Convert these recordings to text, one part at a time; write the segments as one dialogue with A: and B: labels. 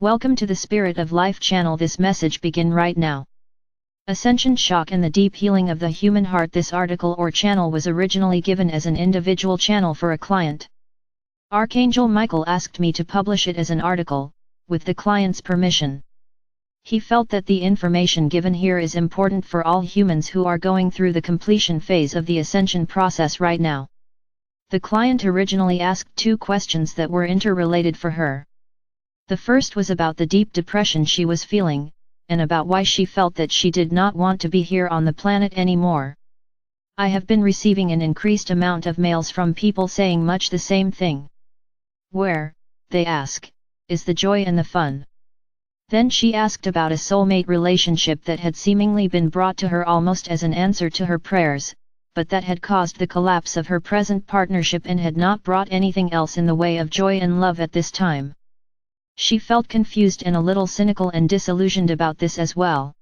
A: Welcome to the Spirit of Life channel. This message begin right now. Ascension shock and the deep healing of the human heart. This article or channel was originally given as an individual channel for a client. Archangel Michael asked me to publish it as an article, with the client's permission. He felt that the information given here is important for all humans who are going through the completion phase of the ascension process right now. The client originally asked 2 questions that were interrelated for her. The first was about the deep depression she was feeling, and about why she felt that she did not want to be here on the planet anymore. I have been receiving an increased amount of mails from people saying much the same thing. Where, they ask, is the joy and the fun? Then she asked about a soulmate relationship that had seemingly been brought to her almost as an answer to her prayers, but that had caused the collapse of her present partnership and had not brought anything else in the way of joy and love at this time. She felt confused and a little cynical and disillusioned about this as well.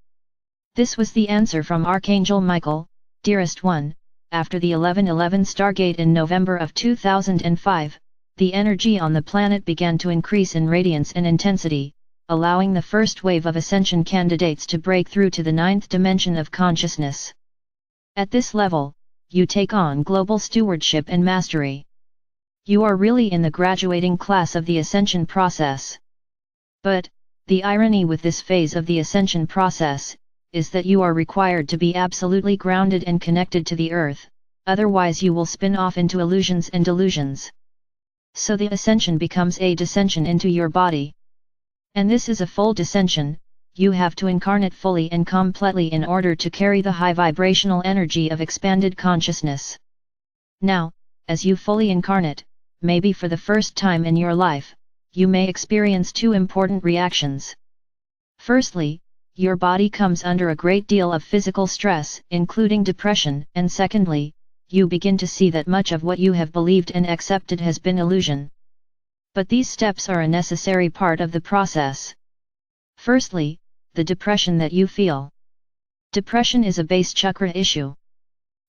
A: This was the answer from Archangel Michael, Dearest One. After the 11/11 Stargate in November of 2005, the energy on the planet began to increase in radiance and intensity, allowing the first wave of ascension candidates to break through to the 9th dimension of consciousness. At this level, you take on global stewardship and mastery. You are really in the graduating class of the ascension process. But, the irony with this phase of the ascension process, is that you are required to be absolutely grounded and connected to the earth, otherwise you will spin off into illusions and delusions. So the ascension becomes a descension into your body. And this is a full descension. You have to incarnate fully and completely in order to carry the high vibrational energy of expanded consciousness. Now, as you fully incarnate, maybe for the first time in your life, you may experience 2 important reactions. Firstly, your body comes under a great deal of physical stress, including depression, and secondly, you begin to see that much of what you have believed and accepted has been illusion. But these steps are a necessary part of the process. Firstly, the depression that you feel. Depression is a base chakra issue.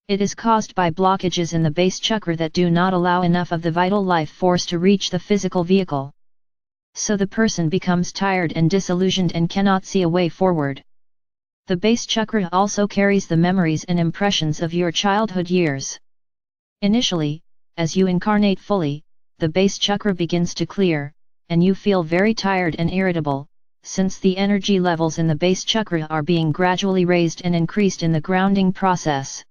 A: It is caused by blockages in the base chakra that do not allow enough of the vital life force to reach the physical vehicle. So the person becomes tired and disillusioned and cannot see a way forward. The base chakra also carries the memories and impressions of your childhood years. Initially, as you incarnate fully, the base chakra begins to clear, and you feel very tired and irritable, since the energy levels in the base chakra are being gradually raised and increased in the grounding process.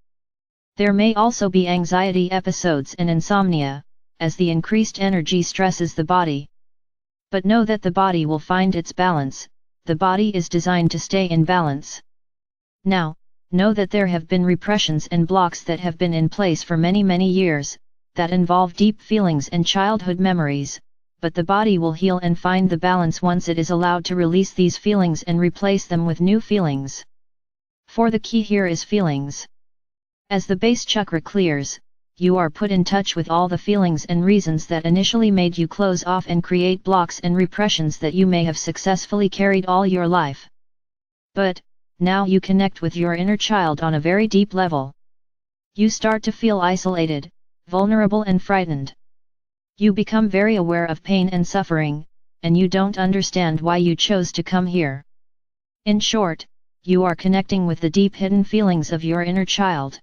A: There may also be anxiety episodes and insomnia, as the increased energy stresses the body. But know that the body will find its balance. The body is designed to stay in balance. Now, know that there have been repressions and blocks that have been in place for many years, that involve deep feelings and childhood memories, but the body will heal and find the balance once it is allowed to release these feelings and replace them with new feelings. For the key here is feelings. As the base chakra clears, you are put in touch with all the feelings and reasons that initially made you close off and create blocks and repressions that you may have successfully carried all your life. But, now you connect with your inner child on a very deep level. You start to feel isolated, vulnerable and frightened. You become very aware of pain and suffering, and you don't understand why you chose to come here. In short, you are connecting with the deep hidden feelings of your inner child.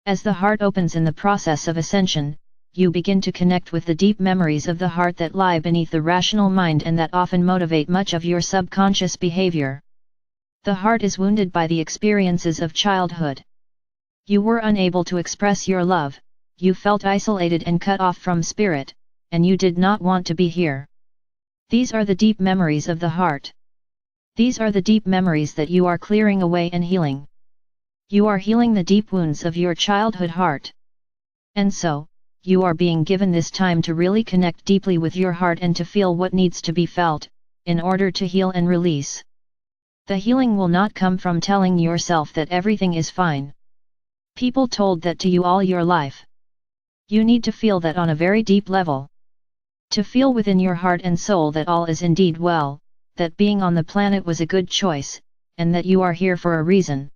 A: As the heart opens in the process of ascension, you begin to connect with the deep memories of the heart that lie beneath the rational mind and that often motivate much of your subconscious behavior. The heart is wounded by the experiences of childhood. You were unable to express your love, you felt isolated and cut off from spirit, and you did not want to be here. These are the deep memories of the heart. These are the deep memories that you are clearing away and healing. You are healing the deep wounds of your childhood heart. And so, you are being given this time to really connect deeply with your heart and to feel what needs to be felt, in order to heal and release. The healing will not come from telling yourself that everything is fine. People told that to you all your life. You need to feel that on a very deep level. To feel within your heart and soul that all is indeed well, that being on the planet was a good choice, and that you are here for a reason.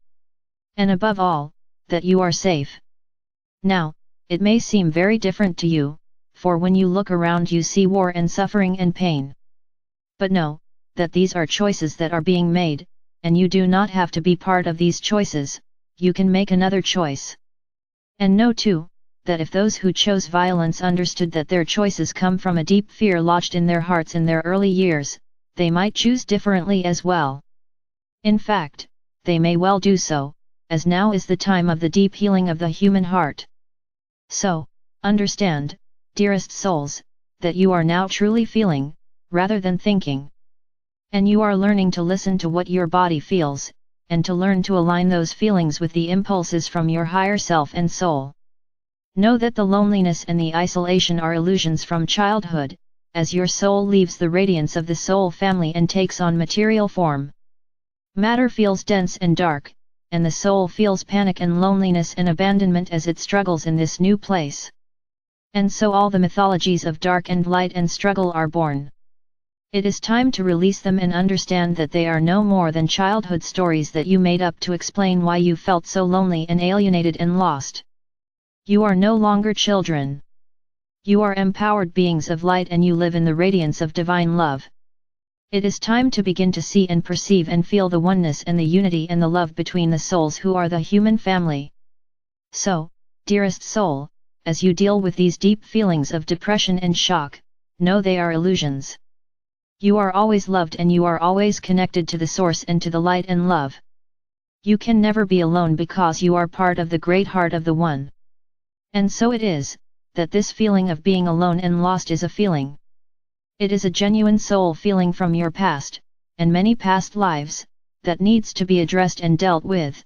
A: And above all, that you are safe. Now, it may seem very different to you, for when you look around you see war and suffering and pain. But no, that these are choices that are being made, and you do not have to be part of these choices, you can make another choice. And know too, that if those who chose violence understood that their choices come from a deep fear lodged in their hearts in their early years, they might choose differently as well. In fact, they may well do so, as now is the time of the deep healing of the human heart. So, understand, dearest souls, that you are now truly feeling, rather than thinking. And you are learning to listen to what your body feels, and to learn to align those feelings with the impulses from your higher self and soul. Know that the loneliness and the isolation are illusions from childhood, as your soul leaves the radiance of the soul family and takes on material form. Matter feels dense and dark, and the soul feels panic and loneliness and abandonment as it struggles in this new place. And so all the mythologies of dark and light and struggle are born. It is time to release them and understand that they are no more than childhood stories that you made up to explain why you felt so lonely and alienated and lost. You are no longer children. You are empowered beings of light and you live in the radiance of divine love. It is time to begin to see and perceive and feel the oneness and the unity and the love between the souls who are the human family. So, dearest soul, as you deal with these deep feelings of depression and shock, know they are illusions. You are always loved and you are always connected to the source and to the light and love. You can never be alone because you are part of the great heart of the One. And so it is, that this feeling of being alone and lost is a feeling. It is a genuine soul feeling from your past, and many past lives, that needs to be addressed and dealt with.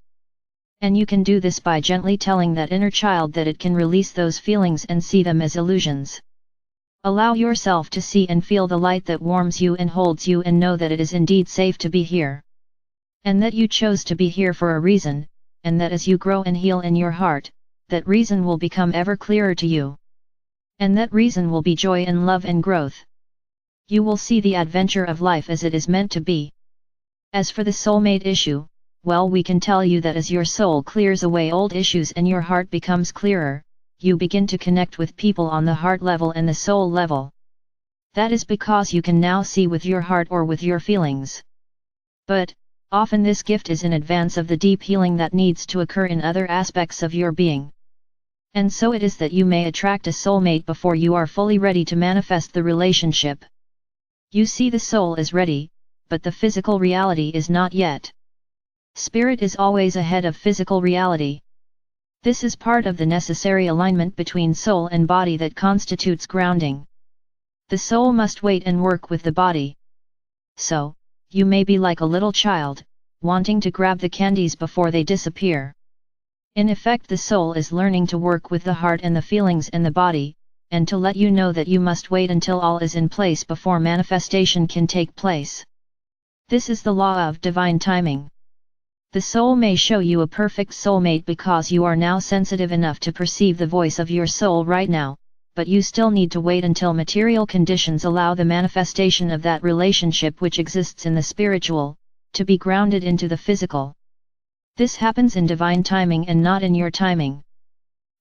A: And you can do this by gently telling that inner child that it can release those feelings and see them as illusions. Allow yourself to see and feel the light that warms you and holds you and know that it is indeed safe to be here. And that you chose to be here for a reason, and that as you grow and heal in your heart, that reason will become ever clearer to you. And that reason will be joy and love and growth. You will see the adventure of life as it is meant to be. As for the soulmate issue, well, we can tell you that as your soul clears away old issues and your heart becomes clearer, you begin to connect with people on the heart level and the soul level. That is because you can now see with your heart or with your feelings. But, often this gift is in advance of the deep healing that needs to occur in other aspects of your being. And so it is that you may attract a soulmate before you are fully ready to manifest the relationship. You see, the soul is ready, but the physical reality is not yet. Spirit is always ahead of physical reality. This is part of the necessary alignment between soul and body that constitutes grounding. The soul must wait and work with the body. So, you may be like a little child, wanting to grab the candies before they disappear. In effect, the soul is learning to work with the heart and the feelings and the body, and to let you know that you must wait until all is in place before manifestation can take place. This is the law of divine timing. The soul may show you a perfect soulmate because you are now sensitive enough to perceive the voice of your soul right now, but you still need to wait until material conditions allow the manifestation of that relationship which exists in the spiritual, to be grounded into the physical. This happens in divine timing and not in your timing.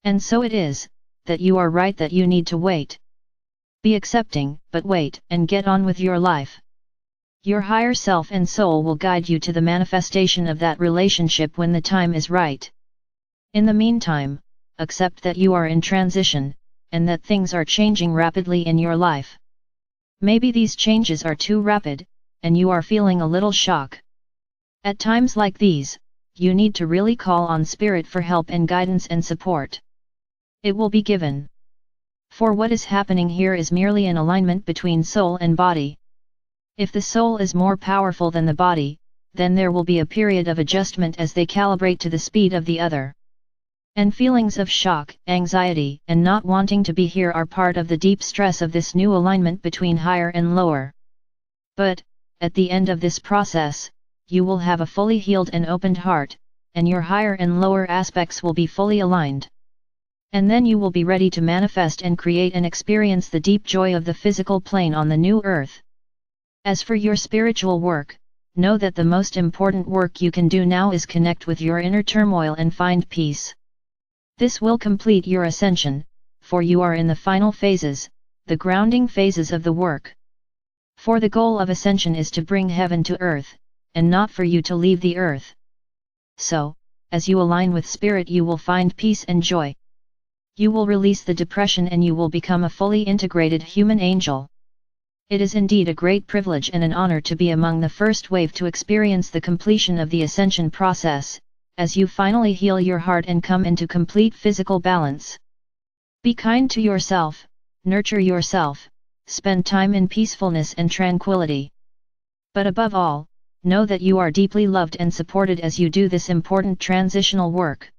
A: And so it is, that you are right that you need to wait. Be accepting, but wait, and get on with your life. Your higher self and soul will guide you to the manifestation of that relationship when the time is right. In the meantime, accept that you are in transition, and that things are changing rapidly in your life. Maybe these changes are too rapid, and you are feeling a little shock. At times like these, you need to really call on Spirit for help and guidance and support. It will be given. For what is happening here is merely an alignment between soul and body. If the soul is more powerful than the body, then there will be a period of adjustment as they calibrate to the speed of the other. And feelings of shock, anxiety, and not wanting to be here are part of the deep stress of this new alignment between higher and lower. But, at the end of this process, you will have a fully healed and opened heart, and your higher and lower aspects will be fully aligned. And then you will be ready to manifest and create and experience the deep joy of the physical plane on the new earth. As for your spiritual work, know that the most important work you can do now is connect with your inner turmoil and find peace. This will complete your ascension, for you are in the final phases, the grounding phases of the work. For the goal of ascension is to bring heaven to earth, and not for you to leave the earth. So, as you align with spirit, you will find peace and joy. You will release the depression and you will become a fully integrated human angel. It is indeed a great privilege and an honor to be among the first wave to experience the completion of the ascension process, as you finally heal your heart and come into complete physical balance. Be kind to yourself, nurture yourself, spend time in peacefulness and tranquility. But above all, know that you are deeply loved and supported as you do this important transitional work.